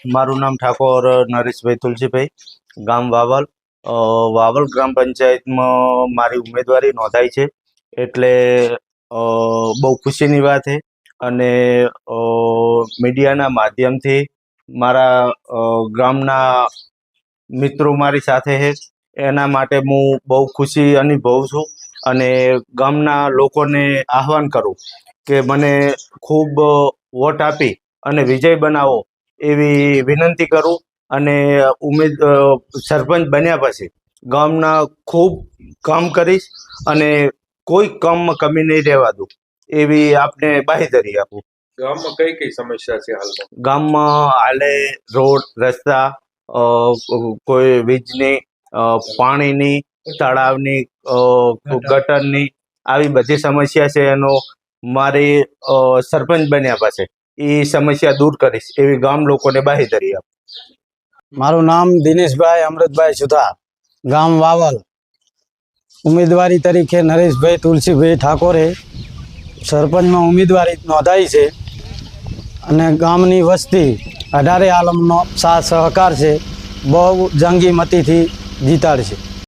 મારું નામ ઠાકોર નરેશભાઈ તુલસીભાઈ, ગામ વાવલ. વાવલ ગ્રામ પંચાયતમાં મારી ઉમેદવારી નોંધાઈ છે, એટલે બહુ ખુશીની વાત છે. અને મીડિયાના માધ્યમથી મારા ગામના મિત્રો મારી સાથે છે, એના માટે હું બહુ ખુશી અનુભવું છું. અને ગામના લોકોને આહવાન કરું કે મને ખૂબ વોટ આપી અને વિજય બનાવો એવી વિનંતી કરું. અને સરપંચ બન્યા પછી ગામના ખૂબ કામ કરીશ અને કોઈ કામમાં કમી નહીં રહેવા દઉં એવી આપને બાંહેધરી આપું. ગામમાં કઈ કઈ સમસ્યા છે હાલમાં? ગામમાં હાલે રોડ રસ્તા, કોઈ વીજની, પાણીની, તળાવની, ગટરની, આવી બધી સમસ્યા છે. એનો મારી સરપંચ બન્યા પછી એ સમસ્યા દૂર કરીશ એવી ગામ લોકોને બાંહેધરી આપું. મારું નામ દિનેશભાઈ અમૃતભાઈ સુથાર, ગામ વાવલ. ઉમેદવારી તરીકે નરેશભાઈ તુલસીભાઈ ઠાકોરે સરપંચમાં ઉમેદવારી નોંધાઈ છે અને ગામની વસ્તી 18 આલમનો સાથ સહકાર છે. બહુ જંગી મતીથી જીતાડશે.